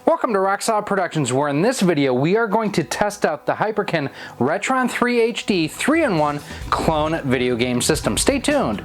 Welcome to Rocksolid Productions, where in this video we are going to test out the Hyperkin Retron 3 HD 3-in-1 clone video game system. Stay tuned!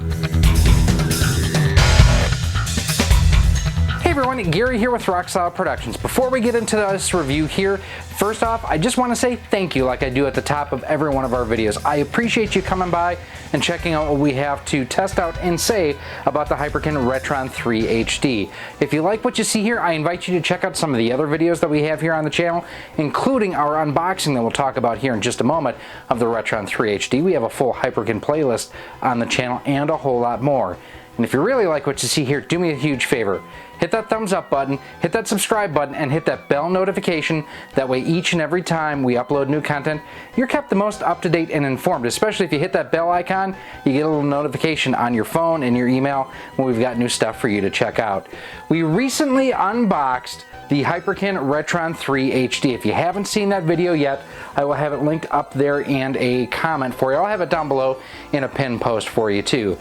Hey everyone, Gary here with Rocksolid Productions. Before we get into this review here, first off, I just want to say thank you like I do at the top of every one of our videos. I appreciate you coming by and checking out what we have to test out and say about the Hyperkin Retron 3 HD. If you like what you see here, I invite you to check out some of the other videos that we have here on the channel, including our unboxing that we'll talk about here in just a moment of the Retron 3 HD. We have a full Hyperkin playlist on the channel and a whole lot more. And if you really like what you see here, do me a huge favor. Hit that thumbs up button, hit that subscribe button, and hit that bell notification. That way each and every time we upload new content, you're kept the most up to date and informed. Especially if you hit that bell icon, you get a little notification on your phone and your email when we've got new stuff for you to check out. We recently unboxed the Hyperkin Retron 3 HD. If you haven't seen that video yet, I will have it linked up there and a comment for you. I'll have it down below in a pinned post for you too.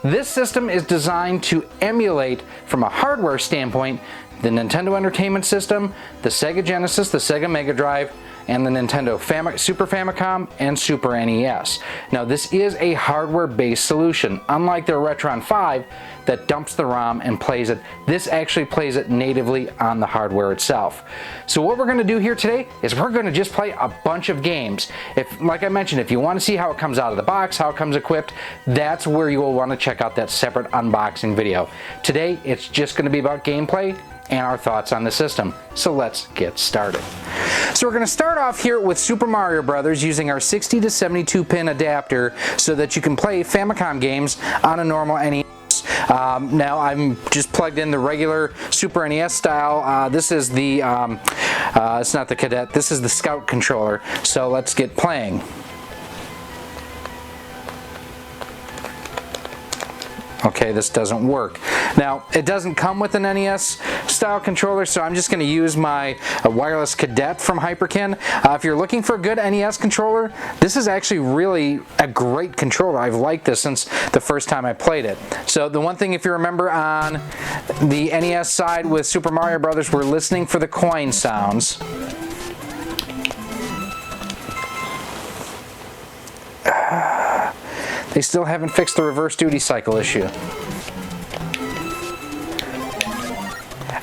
This system is designed to emulate, from a hardware standpoint, the Nintendo Entertainment System, the Sega Genesis, the Sega Mega Drive, and the Nintendo Super Famicom and Super NES. Now this is a hardware-based solution. Unlike their Retron 5 that dumps the ROM and plays it, this actually plays it natively on the hardware itself. So what we're going to do here today is we're going to just play a bunch of games. Like I mentioned, if you want to see how it comes out of the box, how it comes equipped, that's where you will want to check out that separate unboxing video. Today it's just going to be about gameplay and our thoughts on the system. So let's get started. So we're going to start off here with Super Mario Brothers using our 60 to 72 pin adapter so that you can play Famicom games on a normal NES. Now I'm just plugged in the regular Super NES style. This is the, it's not the Cadet, this is the Scout controller. So let's get playing. Okay, this doesn't work. Now, it doesn't come with an NES style controller, so I'm just going to use my wireless Cadet from Hyperkin. If you're looking for a good NES controller, this is actually really a great controller. I've liked this since the first time I played it. So the one thing, if you remember, on the NES side with Super Mario Brothers, we're listening for the coin sounds. They still haven't fixed the reverse duty cycle issue.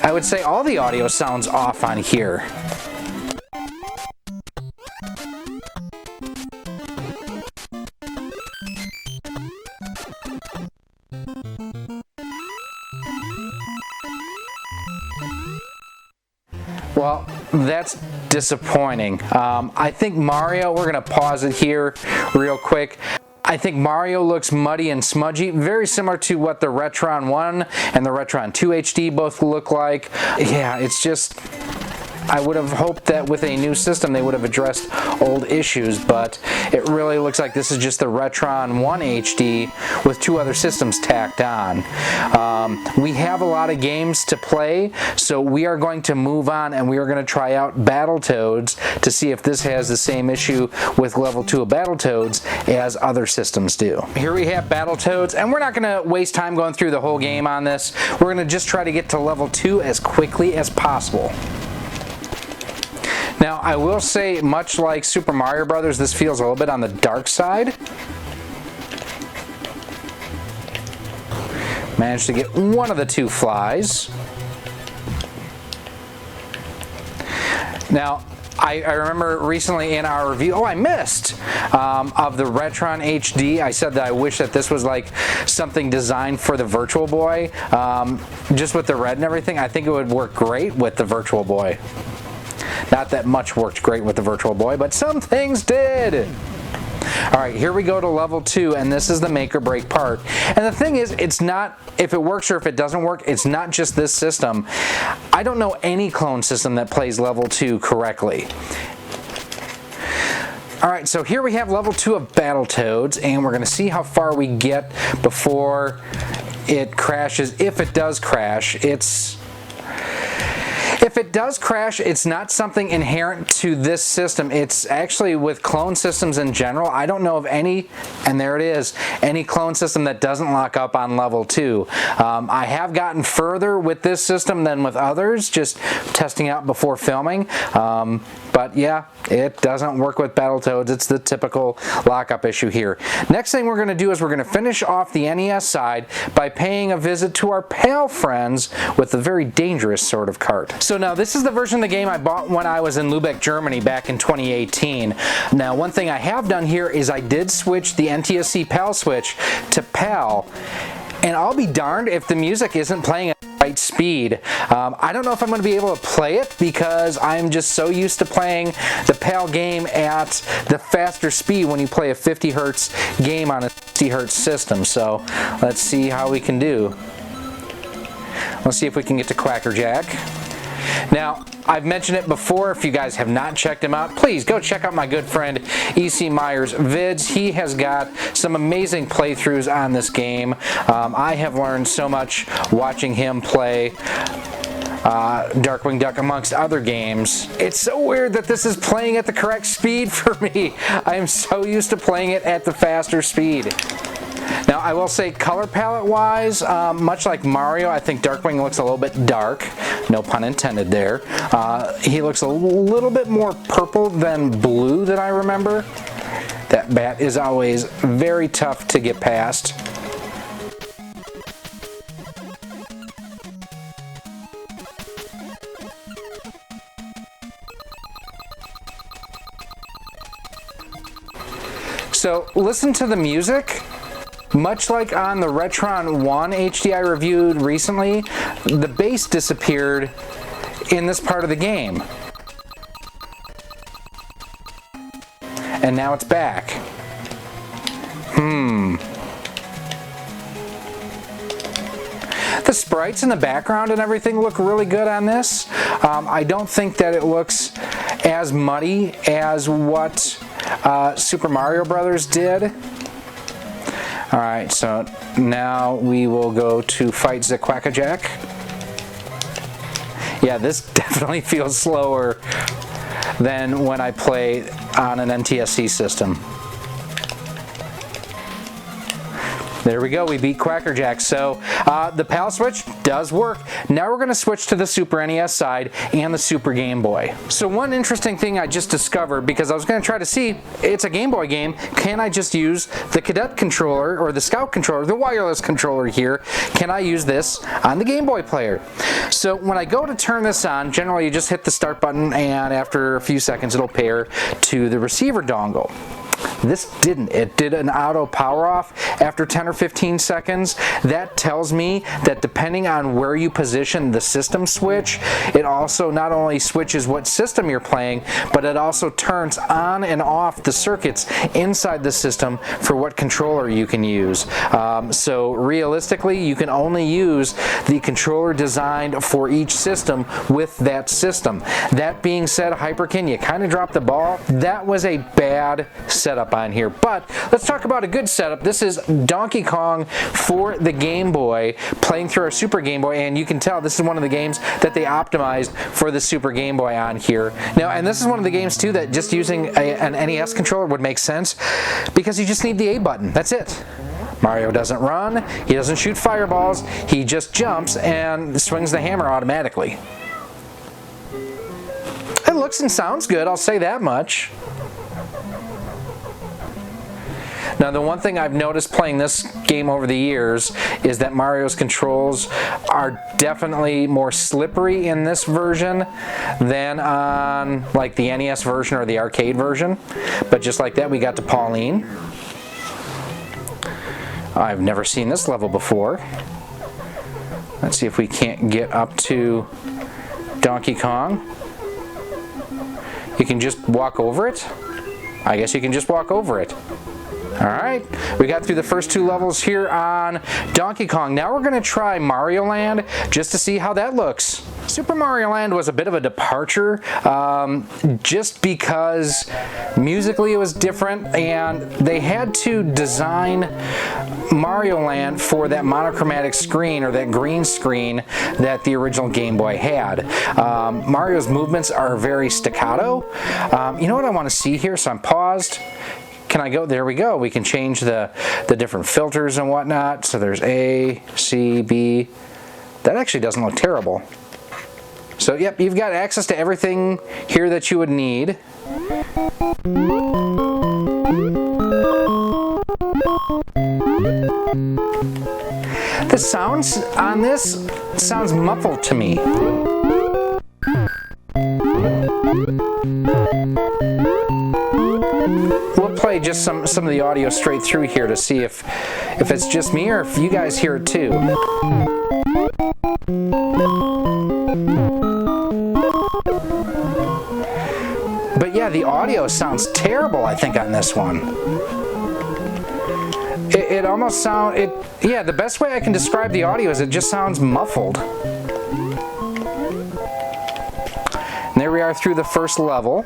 I would say all the audio sounds off on here. Well, that's disappointing. I think Mario, we're going to pause it here real quick. I think Mario looks muddy and smudgy, very similar to what the Retron 1 and the Retron 2 HD both look like. Yeah, it's just, I would have hoped that with a new system they would have addressed old issues, but it really looks like this is just the Retron 1 HD with two other systems tacked on. We have a lot of games to play, so we are going to move on and we are going to try out Battletoads to see if this has the same issue with level 2 of Battletoads as other systems do. Here we have Battletoads, and we're not going to waste time going through the whole game on this. We're going to just try to get to level 2 as quickly as possible. Now, I will say, much like Super Mario Brothers, this feels a little bit on the dark side. Managed to get one of the two flies. Now, I remember recently in our review, I missed, of the Retron HD. I said that I wish that this was like something designed for the Virtual Boy. Just with the red and everything, I think it would work great with the Virtual Boy. Not that much worked great with the Virtual Boy, but some things did. Alright, here we go to level 2, and this is the make or break part. And the thing is, it's not, if it works or if it doesn't work, it's not just this system. I don't know any clone system that plays level 2 correctly. Alright, so here we have level 2 of Battletoads, and we're going to see how far we get before it crashes. If it does crash, it's If it does crash, it's not something inherent to this system. It's actually with clone systems in general. I don't know of any, and there it is, any clone system that doesn't lock up on level 2. I have gotten further with this system than with others, just testing out before filming. But yeah, it doesn't work with Battletoads. It's the typical lockup issue here. Next thing we're going to do is we're going to finish off the NES side by paying a visit to our PAL friends with a very dangerous sort of cart. So now this is the version of the game I bought when I was in Lübeck, Germany back in 2018. Now one thing I have done here is I did switch the NTSC PAL switch to PAL, and I'll be darned if the music isn't playing at the right speed. I don't know if I'm going to be able to play it because I'm just so used to playing the PAL game at the faster speed when you play a 50 Hertz game on a 60 Hertz system. So let's see how we can do. Let's see if we can get to Quackerjack. Now, I've mentioned it before. If you guys have not checked him out, please go check out my good friend E.C. Meyer's vids. He has got some amazing playthroughs on this game. I have learned so much watching him play Darkwing Duck amongst other games. It's so weird that this is playing at the correct speed for me. I am so used to playing it at the faster speed. Now I will say color palette wise, much like Mario, I think Darkwing looks a little bit dark, no pun intended there. He looks a little bit more purple than blue that I remember. That bat is always very tough to get past. So listen to the music. Much like on the Retron 1 HD I reviewed recently, the bass disappeared in this part of the game. And now it's back. The sprites in the background and everything look really good on this. I don't think that it looks as muddy as what Super Mario Brothers did. Alright, so now we will go to fight the Quackerjack. Yeah, this definitely feels slower than when I play on an NTSC system. There we go, we beat Quackerjack. So the PAL switch does work. Now we're going to switch to the Super NES side and the Super Game Boy. So one interesting thing I just discovered, because I was going to try to see, it's a Game Boy game, can I just use the Cadet controller or the Scout controller, the wireless controller here, can I use this on the Game Boy player? So when I go to turn this on, generally you just hit the start button and after a few seconds it'll pair to the receiver dongle. This didn't. It did an auto power off after 10 or 15 seconds. That tells me that depending on where you position the system switch, it also not only switches what system you're playing, but it also turns on and off the circuits inside the system for what controller you can use. So realistically, you can only use the controller designed for each system with that system. That being said, Hyperkin, you kind of dropped the ball. That was a bad setup on here, but let's talk about a good setup. This is Donkey Kong for the Game Boy, playing through our Super Game Boy, and you can tell this is one of the games that they optimized for the Super Game Boy on here. Now, and this is one of the games too that just using an NES controller would make sense, because you just need the A button. That's it. Mario doesn't run, he doesn't shoot fireballs, he just jumps and swings the hammer automatically. It looks and sounds good, I'll say that much. Now, the one thing I've noticed playing this game over the years is that Mario's controls are definitely more slippery in this version than on like the NES version or the arcade version. But just like that, we got to Pauline. I've never seen this level before. Let's see if we can't get up to Donkey Kong. You can just walk over it? I guess you can just walk over it. Alright, we got through the first two levels here on Donkey Kong. Now we're going to try Mario Land just to see how that looks. Super Mario Land was a bit of a departure, just because musically it was different, and they had to design Mario Land for that monochromatic screen, or that green screen that the original Game Boy had. Mario's movements are very staccato. You know what I want to see here? So I'm paused. Can I go? There we go. We can change the different filters and whatnot. So there's A, C, B. That actually doesn't look terrible. So yep, you've got access to everything here that you would need. The sounds on this sounds muffled to me. We'll play just some of the audio straight through here to see if it's just me or if you guys hear it too. But yeah, the audio sounds terrible, I think, on this one. It almost sounds, yeah, the best way I can describe the audio is it just sounds muffled. And there we are through the first level.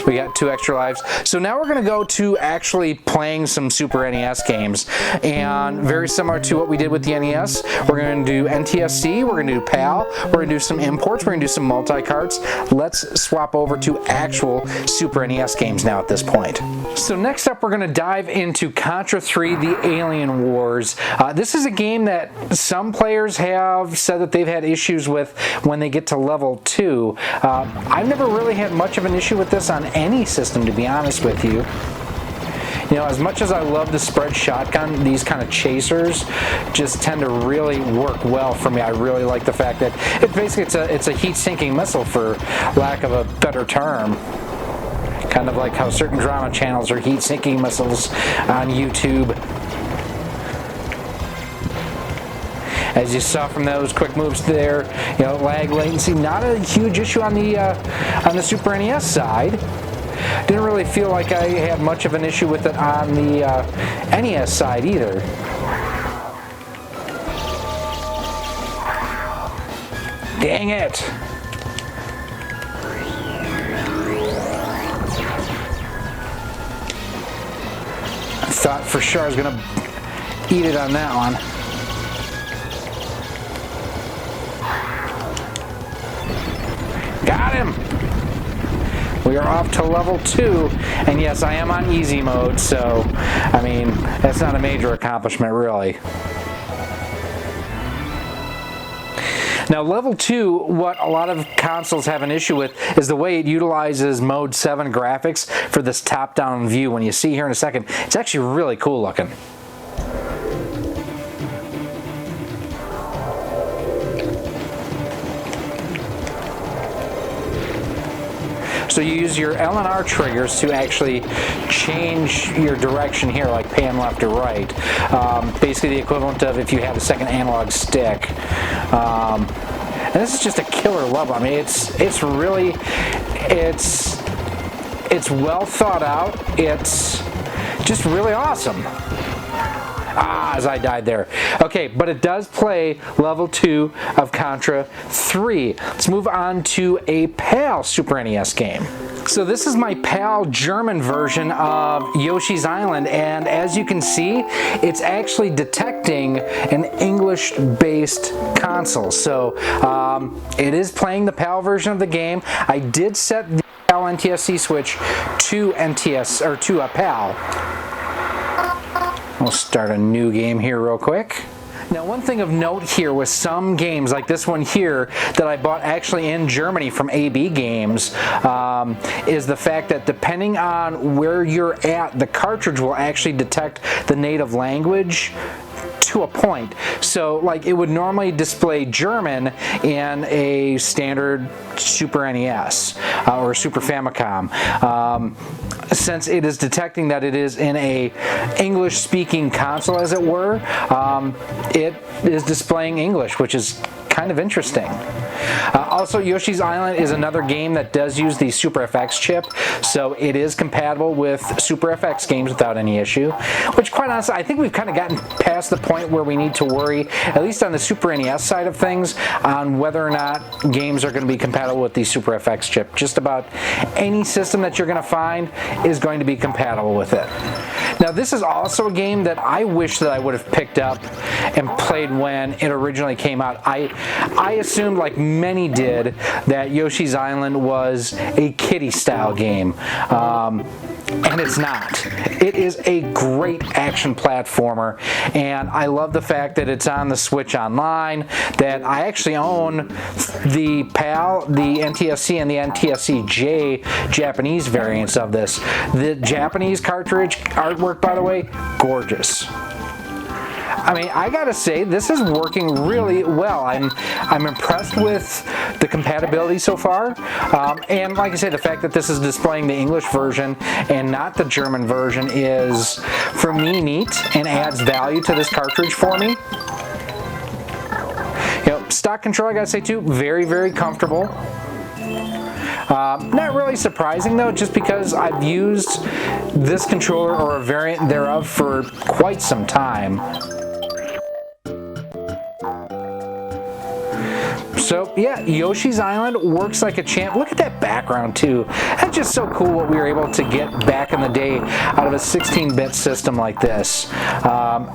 We got 2 extra lives. So now we're going to go to actually playing some Super NES games. And very similar to what we did with the NES, we're going to do NTSC, we're going to do PAL, we're going to do some imports, we're going to do some multi-carts. Let's swap over to actual Super NES games now at this point. So next up, we're going to dive into Contra III, The Alien Wars. This is a game that some players have said that they've had issues with when they get to level 2. I've never really had much of an issue with this on any system, to be honest with you. You know, as much as I love the spread shotgun, these kind of chasers just tend to really work well for me. I really like the fact that it's a heat-sinking missile, for lack of a better term. Kind of like how certain drama channels are heat-sinking missiles on YouTube. As you saw from those quick moves there, you know, lag, latency, not a huge issue on the Super NES side. Didn't really feel like I had much of an issue with it on the NES side either. Dang it! I thought for sure I was gonna eat it on that one. Got him! We are off to level 2, and yes, I am on easy mode, so, I mean, that's not a major accomplishment, really. Now, level 2, what a lot of consoles have an issue with is the way it utilizes Mode 7 graphics for this top-down view. When you see here in a second, it's actually really cool looking. So you use your L and R triggers to actually change your direction here, like pan left or right. Basically the equivalent of if you had a second analog stick. And this is just a killer level. I mean, it's really well thought out. It's just really awesome. As I died there. Okay, but it does play level 2 of Contra 3. Let's move on to a PAL Super NES game. So this is my PAL German version of Yoshis Island, and as you can see, it's actually detecting an English-based console. So it is playing the PAL version of the game. I did set the PAL NTSC switch to NTS or to a PAL. We'll start a new game here real quick. Now, one thing of note here with some games like this one here that I bought actually in Germany from AB Games is the fact that depending on where you're at, the cartridge will actually detect the native language to a point. So like it would normally display German in a standard Super NES or Super Famicom. Since it is detecting that it is in a English speaking console, as it were, it is displaying English, which is kind of interesting. Also, Yoshi's Island is another game that does use the Super FX chip, so it is compatible with Super FX games without any issue, which quite honestly, I think we've kind of gotten past the point where we need to worry, at least on the Super NES side of things, on whether or not games are going to be compatible with the Super FX chip. Just about any system that you're going to find is going to be compatible with it. Now, this is also a game that I wish that I would have picked up and played when it originally came out. I assumed, like many did, that Yoshi's Island was a kiddie-style game. And it's not. It is a great action platformer, and I love the fact that it's on the Switch Online, that I actually own the PAL, the NTSC, and the NTSC-J Japanese variants of this. The Japanese cartridge artwork, by the way, gorgeous. I mean, I gotta say, this is working really well. I'm impressed with the compatibility so far, and like I say, the fact that this is displaying the English version and not the German version is, for me, neat and adds value to this cartridge for me. You know, stock controller, I gotta say too, very, very comfortable. Not really surprising though, just because I've used this controller or a variant thereof for quite some time. So yeah, Yoshi's Island works like a champ. Look at that background too. That's just so cool what we were able to get back in the day out of a 16-bit system like this.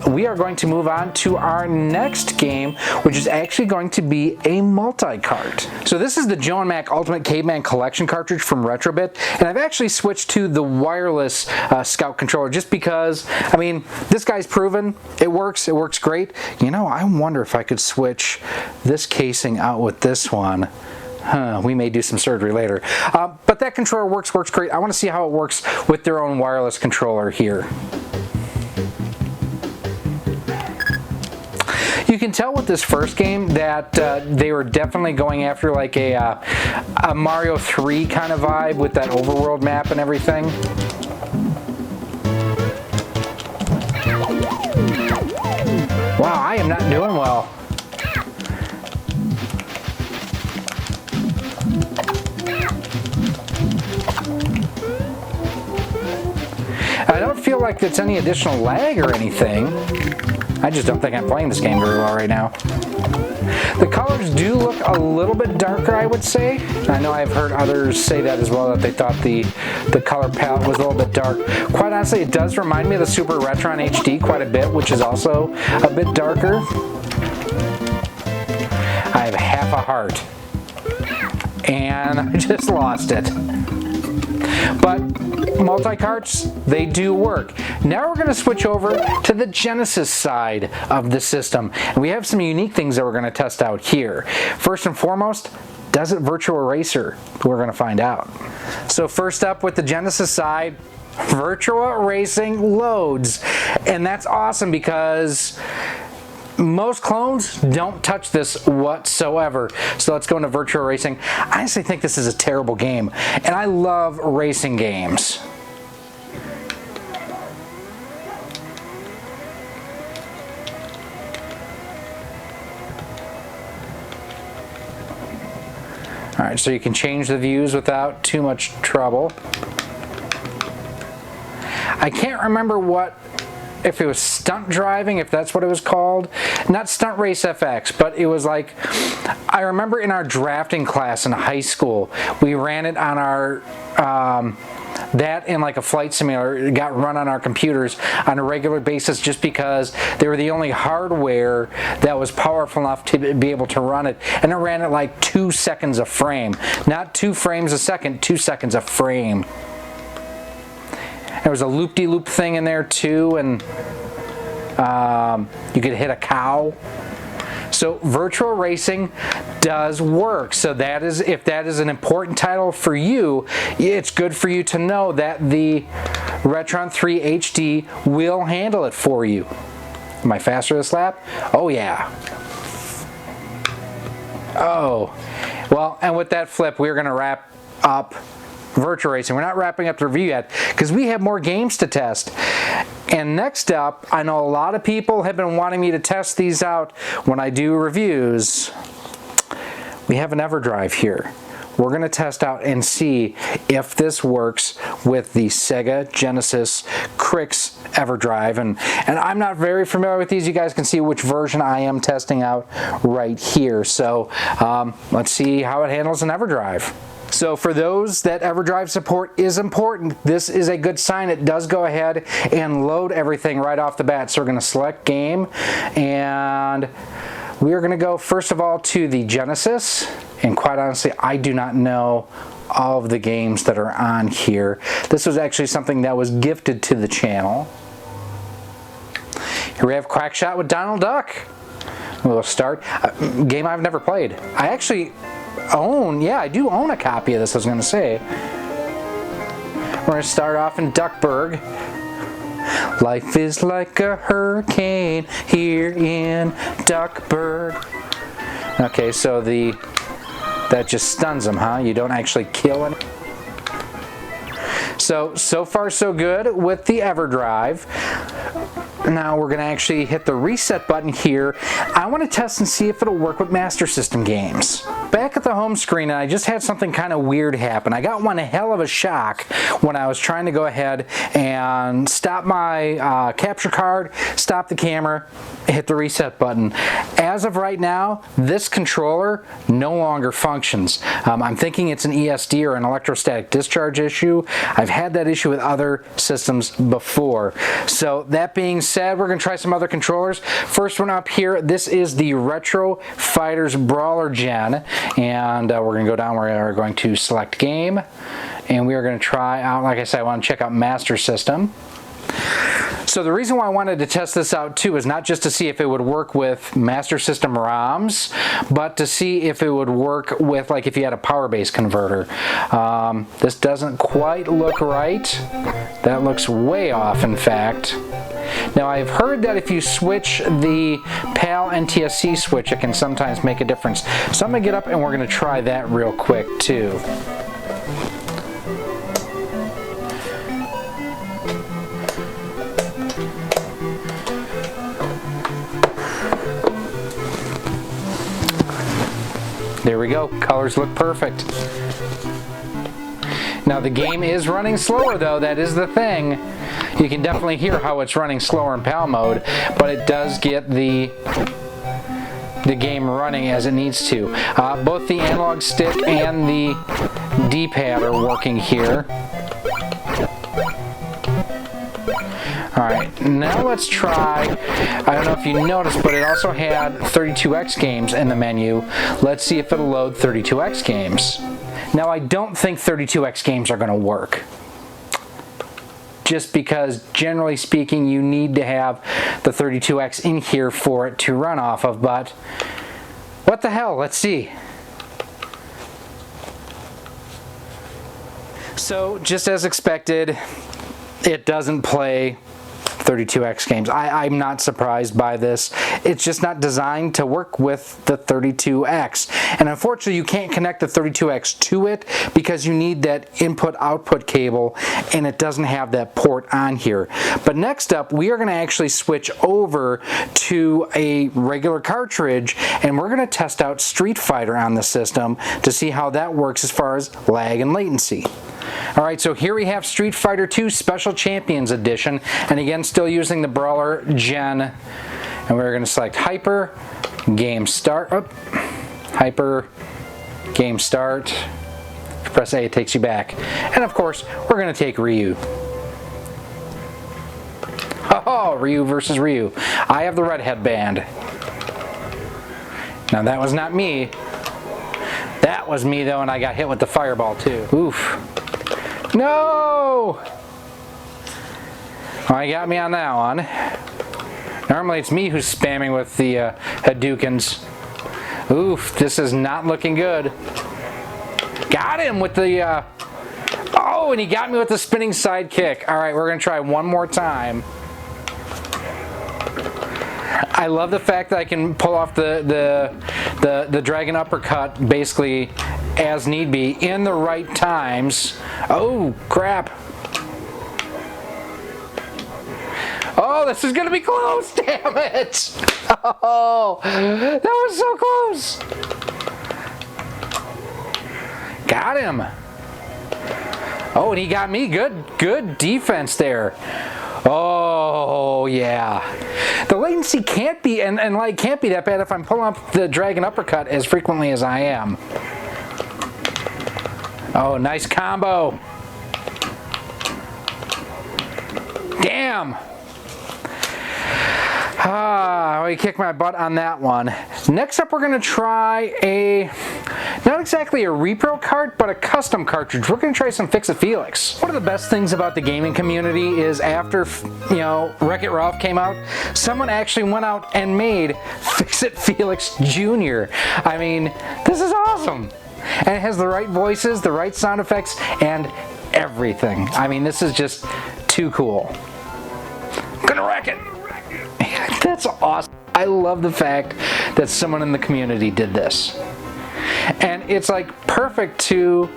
We are going to move on to our next game, which is actually going to be a multi-cart. So this is the Joe and Mac Ultimate Caveman Collection cartridge from Retrobit, and I've actually switched to the wireless Scout controller just because, I mean, this guy's proven it works great. You know, I wonder if I could switch this casing out with this one. We may do some surgery later. But that controller works great. I want to see how it works with their own wireless controller here. You can tell with this first game that they were definitely going after like a Mario 3 kind of vibe with that overworld map and everything. Wow, I am not doing well. I don't feel like it's any additional lag or anything. I just don't think I'm playing this game very well right now. The colors do look a little bit darker, I would say. I know I've heard others say that as well, that they thought the color palette was a little bit dark. Quite honestly, it does remind me of the Supa RetroN HD quite a bit, which is also a bit darker. I have half a heart. And I just lost it. But multi-carts, they do work. Now we're going to switch over to the Genesis side of the system. And we have some unique things that we're going to test out here. First and foremost, does it virtual eraser? We're going to find out. So first up with the Genesis side, virtual erasing loads. And that's awesome because most clones don't touch this whatsoever. So let's go into virtual racing. I honestly think this is a terrible game, and I love racing games. Alright, so you can change the views without too much trouble. I can't remember if it was stunt driving, if that's what it was called. Not Stunt Race FX, but it was like, I remember in our drafting class in high school, we ran it on our, that in like a flight simulator. It got run on our computers on a regular basis just because they were the only hardware that was powerful enough to be able to run it. And it ran at like 2 seconds a frame. Not 2 frames a second, 2 seconds a frame. There was a loop-de-loop thing in there too, and you could hit a cow. So virtual racing does work. So that is, if that is an important title for you, it's good for you to know that the Retron 3 HD will handle it for you. Am I faster this lap? Oh yeah. Oh. Well, and with that flip, we're going to wrap up virtual racing. We're not wrapping up the review yet because we have more games to test. And next up, I know a lot of people have been wanting me to test these out when I do reviews. we have an EverDrive here. We're going to test out and see if this works with the Sega Genesis Crix EverDrive. And I'm not very familiar with these. You guys can see which version I am testing out right here. So let's see how it handles an EverDrive. So for those that EverDrive support is important, this is a good sign. It does go ahead and load everything right off the bat. So we're going to select game, and we are going to go first of all to the Genesis. And quite honestly, I do not know all of the games that are on here. This was actually something that was gifted to the channel. Here we have Crackshot with Donald Duck. We'll start. Game I've never played. I actually own, yeah, I do own a copy of this, I was going to say. We're going to start off in Duckburg. Life is like a hurricane here in Duckburg. Okay, so that just stuns them, huh? You don't actually kill it. So far so good with the EverDrive. Now we're going to actually hit the reset button here. I want to test and see if it'll work with Master System games. Back at the home screen, I just had something kind of weird happen. I got one hell of a shock when I was trying to go ahead and stop my capture card, stop the camera, hit the reset button. As of right now, this controller no longer functions. I'm thinking it's an ESD or an electrostatic discharge issue. I've had that issue with other systems before. So that being said, we're going to try some other controllers. First one up here, this is the Retro Fighters Brawler Gen. And we're going to go down, we are going to select game. And we are going to try out, like I said, I want to check out Master System. So the reason why I wanted to test this out too is not just to see if it would work with Master System ROMs, but to see if it would work with, like, if you had a power base converter. This doesn't quite look right. That looks way off, in fact. Now I've heard that if you switch the PAL NTSC switch, it can sometimes make a difference. So I'm going to get up and we're going to try that real quick too. There we go, colors look perfect. Now the game is running slower though, that is the thing. You can definitely hear how it's running slower in PAL mode, but it does get the game running as it needs to. Both the analog stick and the D-pad are working here. Alright, now let's try, I don't know if you noticed, but it also had 32X games in the menu. Let's see if it'll load 32X games. Now I don't think 32X games are going to work. Just because, generally speaking, you need to have the 32X in here for it to run off of, but what the hell, let's see. So, just as expected, it doesn't play 32X games. I'm not surprised by this. It's just not designed to work with the 32X. And unfortunately, you can't connect the 32X to it because you need that input-output cable, and it doesn't have that port on here. But next up, we are going to actually switch over to a regular cartridge, and we're going to test out Street Fighter on the system to see how that works as far as lag and latency. Alright, so here we have Street Fighter II Special Champions Edition, and again, still using the Brawler Gen. And we're going to select Hyper, Game Start. Oh, Hyper, Game Start. If you press A, it takes you back. And of course, we're going to take Ryu. Oh, Ryu versus Ryu. I have the red headband. Now that was not me. That was me though, and I got hit with the fireball too. Oof. No! Well, you got me on that one. Normally it's me who's spamming with the Hadoukens. Oof, this is not looking good. Got him with the... Oh, and he got me with the spinning sidekick. Alright, we're going to try one more time. I love the fact that I can pull off the dragon uppercut basically as need be in the right times. Oh, crap. Oh, this is going to be close, damn it. Oh, that was so close. Got him. Oh, and he got me. Good defense there. Oh, yeah. The latency can't be, and lag can't be that bad if I'm pulling up the dragon uppercut as frequently as I am. Oh, nice combo. Damn. Ah, he kicked my butt on that one. Next up, we're going to try not exactly a repro cart, but a custom cartridge. We're going to try some Fix-It Felix. One of the best things about the gaming community is after, Wreck-It Ralph came out, someone actually went out and made Fix-It Felix Jr. I mean, this is awesome. And it has the right voices, the right sound effects, and everything. I mean, this is just too cool. I'm gonna wreck it. That's awesome. I love the fact that someone in the community did this. And it's like perfect to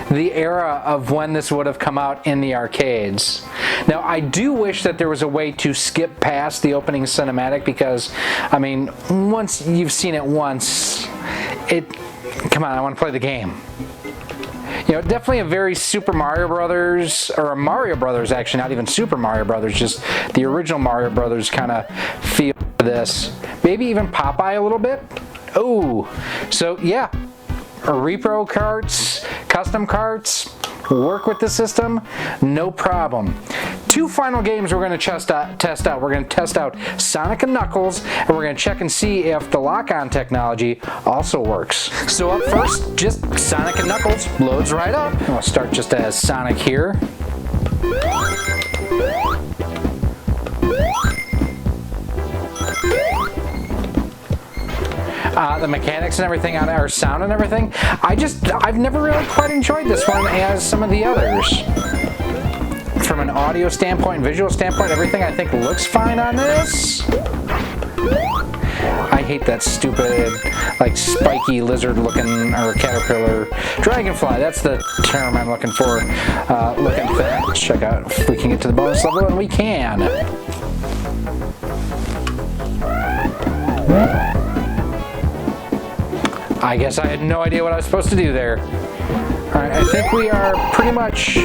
the era of when this would have come out in the arcades. Now, I do wish that there was a way to skip past the opening cinematic because, I mean, once you've seen it once, come on, I want to play the game. Definitely a very Super Mario Brothers, or a Mario Brothers actually, not even Super Mario Brothers, just the original Mario Brothers kind of feel to this. Maybe even Popeye a little bit. Oh, so yeah, repro carts, custom carts, work with the system, no problem. Two final games we're going to test out. We're going to test out Sonic and Knuckles, and we're going to check and see if the lock-on technology also works. So up first, just Sonic and Knuckles loads right up. We'll start just as Sonic here. The mechanics and everything on our sound and everything, I've never really quite enjoyed this one as some of the others. From an audio standpoint and visual standpoint, everything I think looks fine on this. I hate that stupid, like, spiky lizard looking, or caterpillar, dragonfly, that's the term I'm looking for, looking thing. Let's check out if we can get to the bonus level, and we can. I guess I had no idea what I was supposed to do there. Alright, I think we are pretty much,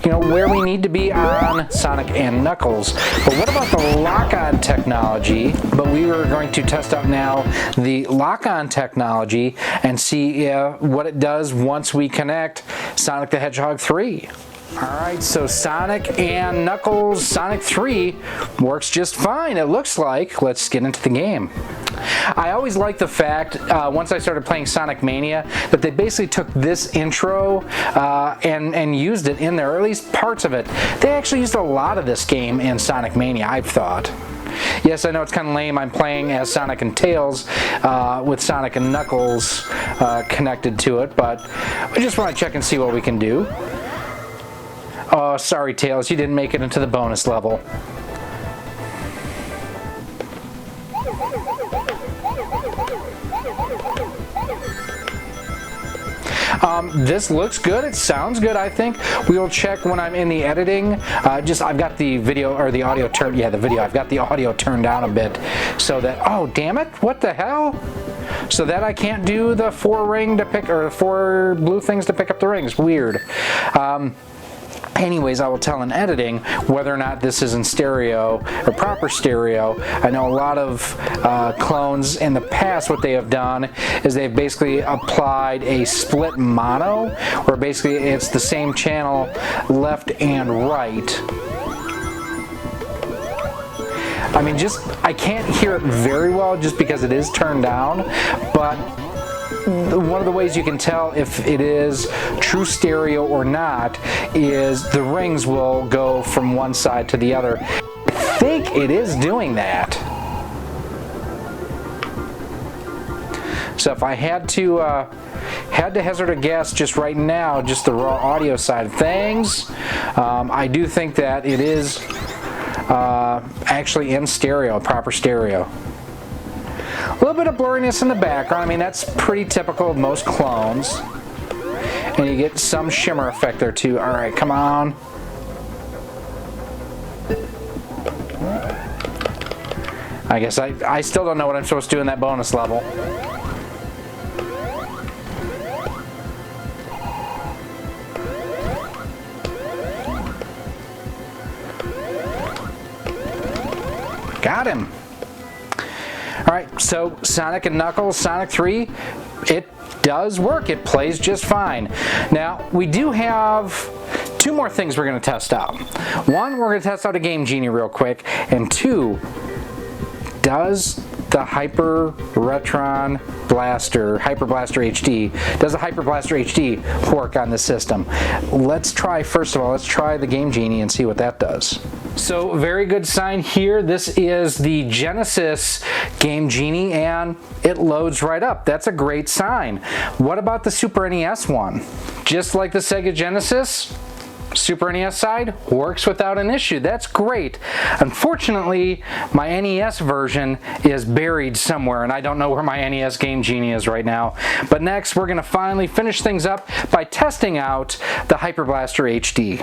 where we need to be on Sonic and Knuckles. But what about the lock-on technology? But we are going to test out now the lock-on technology and see what it does once we connect Sonic the Hedgehog 3. Alright, so Sonic and Knuckles Sonic 3 works just fine, it looks like. Let's get into the game. I always like the fact, once I started playing Sonic Mania, that they basically took this intro and used it in there, or at least parts of it. They actually used a lot of this game in Sonic Mania, I've thought. Yes, I know it's kind of lame. I'm playing as Sonic and Tails with Sonic and Knuckles connected to it, but I just want to check and see what we can do. Oh, sorry, Tails, you didn't make it into the bonus level. This looks good. It sounds good, I think. We will check when I'm in the editing. I've got the video, or the audio turned, yeah, the video. I've got the audio turned down a bit so that, oh, damn it, what the hell? So that I can't do the 4 ring to pick, or 4 blue things to pick up the rings. Weird. Anyways, I will tell in editing whether or not this is in stereo or proper stereo. I know a lot of clones in the past, what they have done is they've basically applied a split mono, where basically it's the same channel left and right. I mean, I can't hear it very well just because it is turned down, but one of the ways you can tell if it is true stereo or not is the rings will go from one side to the other. I think it is doing that. So if I had to hazard a guess just right now, just the raw audio side of things, I do think that it is actually in stereo, proper stereo. A little bit of blurriness in the background. I mean, that's pretty typical of most clones. And you get some shimmer effect there too. Alright, come on. I guess I still don't know what I'm supposed to do in that bonus level. got him. Alright, so Sonic and Knuckles, Sonic 3, it does work. It plays just fine. Now, we do have two more things we're going to test out. One, we're going to test out a Game Genie real quick, and two, does the Hyper Retron Blaster, Hyper Blaster HD, does the Hyper Blaster HD work on this system? Let's try, first of all, let's try the Game Genie and see what that does. So, very good sign here. This is the Genesis Game Genie, and it loads right up. That's a great sign. What about the Super NES one? Just like the Sega Genesis, Super NES side works without an issue. That's great. Unfortunately, my NES version is buried somewhere, and I don't know where my NES Game Genie is right now. But next, we're going to finally finish things up by testing out the Hyper Blaster HD.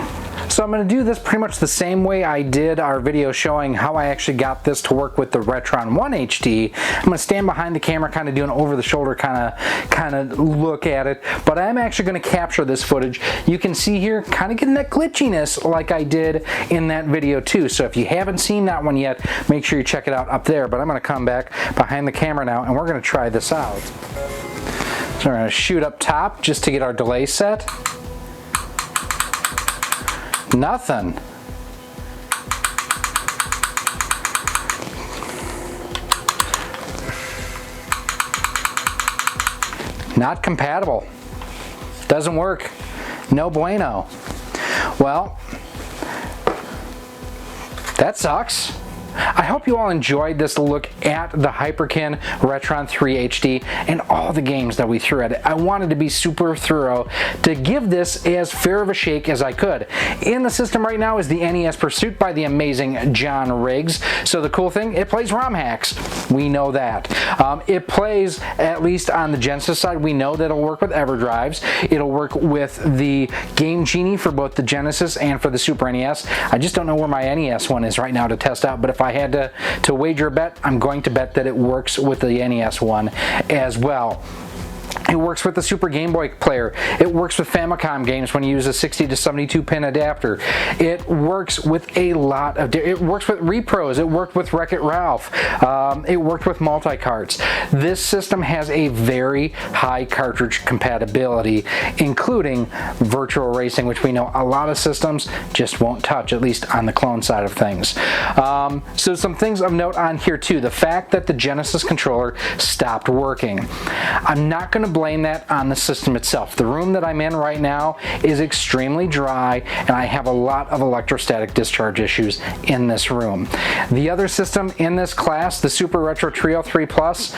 So I'm going to do this pretty much the same way I did our video showing how I actually got this to work with the Retron 1 HD. I'm going to stand behind the camera, kind of do an over-the-shoulder kind of look at it. But I'm actually going to capture this footage. You can see here, kind of getting that glitchiness like I did in that video too. So if you haven't seen that one yet, make sure you check it out up there. But I'm going to come back behind the camera now, and we're going to try this out. So we're going to shoot up top just to get our delay set. Nothing. Not compatible. Doesn't work. No bueno. Well, that sucks. I hope you all enjoyed this look at the Hyperkin Retron 3 HD and all the games that we threw at it. I wanted to be super thorough to give this as fair of a shake as I could. In the system right now is the NES Pursuit by the amazing John Riggs. So the cool thing, it plays ROM hacks. We know that. It plays, at least on the Genesis side, we know that it'll work with EverDrives. It'll work with the Game Genie for both the Genesis and for the Super NES. I just don't know where my NES one is right now to test out, but if I had to wager a bet, I'm going to bet that it works with the NES one as well. It works with the Super Game Boy player. It works with Famicom games when you use a 60 to 72 pin adapter. It works with a lot of, it works with repros. It worked with Wreck-It Ralph. It worked with multi-carts. This system has a very high cartridge compatibility, including virtual racing, which we know a lot of systems just won't touch, at least on the clone side of things. So some things of note on here too. The fact that the Genesis controller stopped working. I'm not going to blame that on the system itself. The room that I'm in right now is extremely dry, and I have a lot of electrostatic discharge issues in this room. The other system in this class, the Super Retro Trio 3 Plus,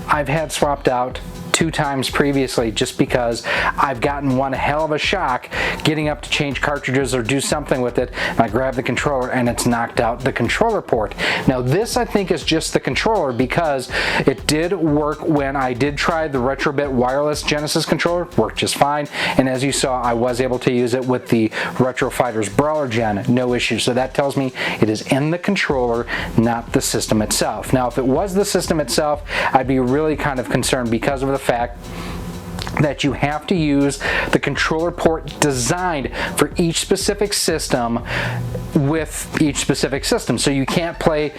I've had swapped out 2 times previously just because I've gotten one hell of a shock getting up to change cartridges or do something with it, and I grab the controller and it's knocked out the controller port. Now this I think is just the controller, because it did work when I did try the Retrobit wireless Genesis controller, worked just fine, and as you saw I was able to use it with the Retro Fighters Brawler Gen, no issue. So that tells me it is in the controller, not the system itself. Now if it was the system itself, I'd be really kind of concerned because of the fact that you have to use the controller port designed for each specific system with each specific system. So you can't play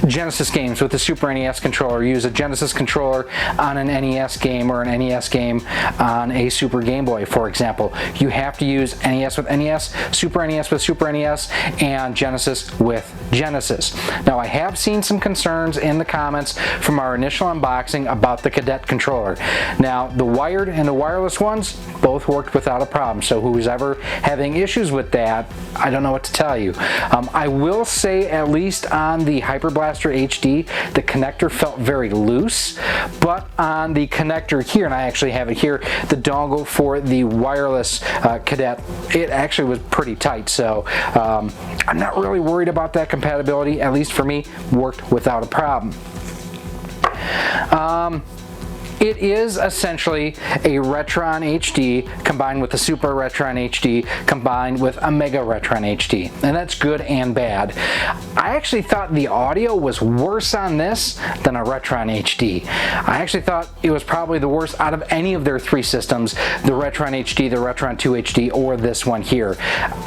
Genesis games with the Super NES controller, use a Genesis controller on an NES game or an NES game on a Super Game Boy, for example. You have to use NES with NES, Super NES with Super NES, and Genesis with Genesis. Now I have seen some concerns in the comments from our initial unboxing about the Cadet controller. Now the wired and the wireless ones both worked without a problem, so who's ever having issues with that, I don't know what to tell you. I will say, at least on the Hyper Blaster HD, the connector felt very loose, but on the connector here, and I actually have it here, the dongle for the wireless Cadet, it actually was pretty tight, so I'm not really worried about that compatibility. At least for me, worked without a problem. It is essentially a Retron HD combined with a Supa RetroN HD combined with a Mega RetroN HD, and that's good and bad. I actually thought the audio was worse on this than a Retron HD. I actually thought it was probably the worst out of any of their three systems, the Retron HD, the Retron 2 HD, or this one here,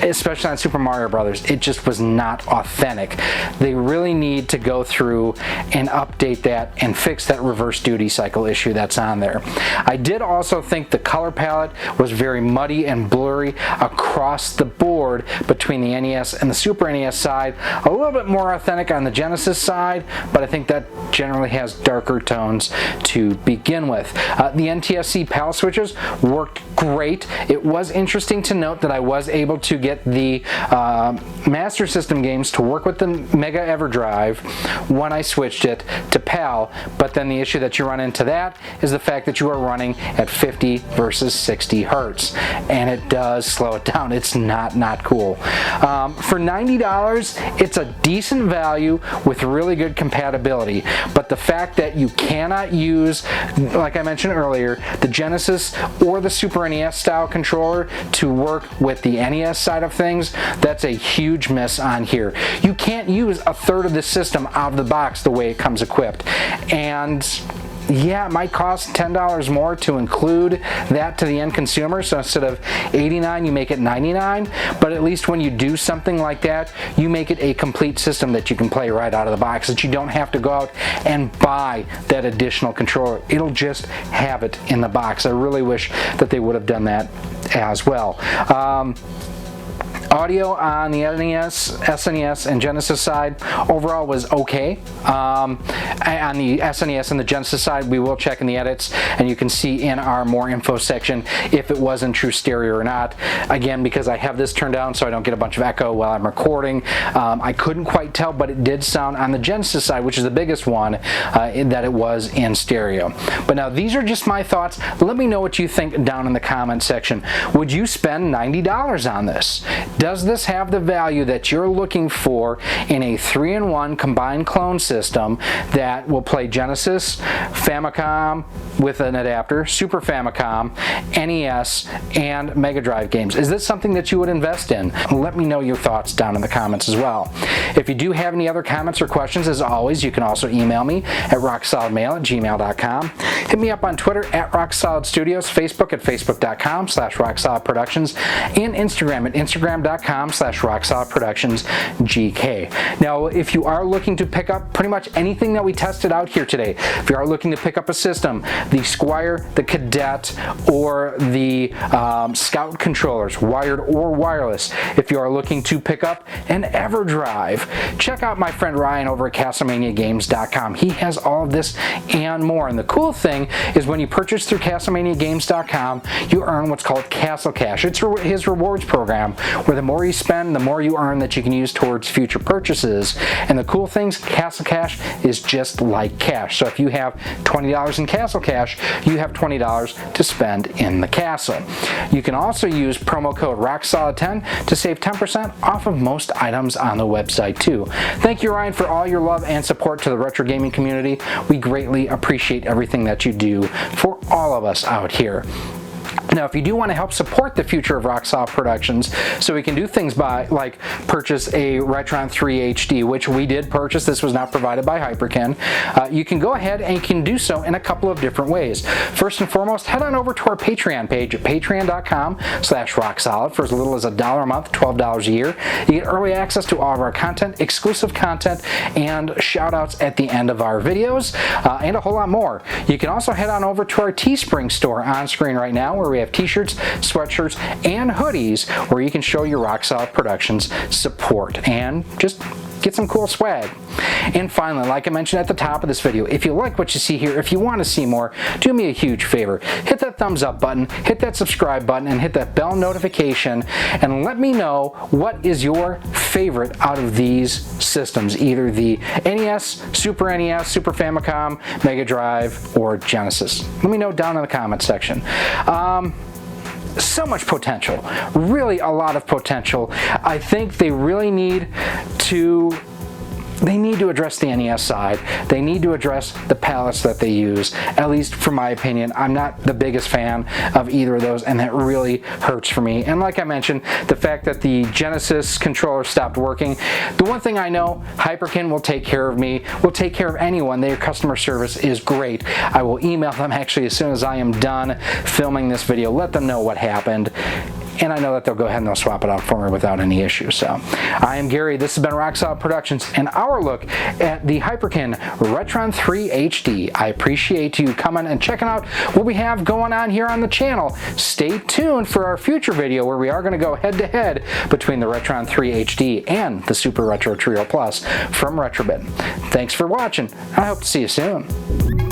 especially on Super Mario Brothers. It just was not authentic. They really need to go through and update that and fix that reverse duty cycle issue that's on there. I did also think the color palette was very muddy and blurry across the board between the NES and the Super NES side. A little bit more authentic on the Genesis side, but I think that generally has darker tones to begin with. The NTSC PAL switches worked great. It was interesting to note that I was able to get the Master System games to work with the Mega EverDrive when I switched it to PAL, but then the issue that you run into that is the fact that you are running at 50 versus 60 hertz, and it does slow it down. It's not cool. For $90, it's a decent value with really good compatibility, but the fact that you cannot use, like I mentioned earlier, the Genesis or the Super NES style controller to work with the NES side of things, that's a huge miss on here. You can't use a third of the system out of the box the way it comes equipped, and yeah, it might cost $10 more to include that to the end consumer, so instead of $89 you make it $99, but at least when you do something like that, you make it a complete system that you can play right out of the box, that you don't have to go out and buy that additional controller. It'll just have it in the box. I really wish that they would have done that as well. Audio on the NES, SNES, and Genesis side overall was okay. On the SNES and the Genesis side, we will check in the edits, and you can see in our more info section if it was in true stereo or not. Again, because I have this turned down so I don't get a bunch of echo while I'm recording, I couldn't quite tell, but it did sound on the Genesis side, which is the biggest one, that it was in stereo. But now these are just my thoughts. Let me know what you think down in the comment section. Would you spend $90 on this? Does this have the value that you're looking for in a 3-in-1 combined clone system that will play Genesis, Famicom with an adapter, Super Famicom, NES, and MegaDrive games? Is this something that you would invest in? Let me know your thoughts down in the comments as well. If you do have any other comments or questions, as always, you can also email me at rocksolidmail@gmail.com. Hit me up on Twitter at RockSolidStudios, Facebook at facebook.com/RockSolidProductions, and Instagram at Instagram.com/RockSolidProductionsGK. Now, if you are looking to pick up pretty much anything that we tested out here today, if you are looking to pick up a system, the Squire, the Cadet, or the Scout controllers, wired or wireless, if you are looking to pick up an EverDrive, check out my friend Ryan over at CastlemaniaGames.com. He has all of this and more, and the cool thing is when you purchase through CastlemaniaGames.com, you earn what's called Castle Cash. It's his rewards program, where the more you spend, the more you earn that you can use towards future purchases. And the cool things, Castle Cash is just like cash. So if you have $20 in Castle Cash, you have $20 to spend in the castle. You can also use promo code ROCKSOLID10 to save 10% off of most items on the website too. Thank you, Ryan, for all your love and support to the retro gaming community. We greatly appreciate everything that you do for all of us out here. Now, if you do want to help support the future of Rock Solid Productions, so we can do things like purchase a Retron 3 HD, which we did purchase. This was not provided by Hyperkin. You can go ahead and you can do so in a couple of different ways. First and foremost, head on over to our Patreon page at patreon.com/rocksolid for as little as $1 a month, $12 a year. You get early access to all of our content, exclusive content, and shout outs at the end of our videos, and a whole lot more. You can also head on over to our Teespring store on screen right now, where we have t-shirts, sweatshirts, and hoodies where you can show your Rock Solid Productions support and just get some cool swag. And finally, like I mentioned at the top of this video, if you like what you see here, if you want to see more, do me a huge favor. Hit that thumbs up button, hit that subscribe button, and hit that bell notification, and let me know what is your favorite out of these systems, either the NES, Super NES, Super Famicom, Mega Drive, or Genesis. Let me know down in the comment section. So much potential, really a lot of potential. I think they really need to they need to address the NES side. They need to address the palettes that they use. At least from my opinion, I'm not the biggest fan of either of those, and that really hurts for me. And like I mentioned, the fact that the Genesis controller stopped working, the one thing I know, Hyperkin will take care of me, will take care of anyone. Their customer service is great. I will email them actually as soon as I am done filming this video, let them know what happened. And I know that they'll go ahead and they'll swap it out for me without any issue. So, I am Gary, this has been Rock Solid Productions, and our look at the Hyperkin RetroN 3 HD. I appreciate you coming and checking out what we have going on here on the channel. Stay tuned for our future video where we are going to go head-to-head between the RetroN 3 HD and the Super Retro Trio Plus from Retrobit. Thanks for watching. I hope to see you soon.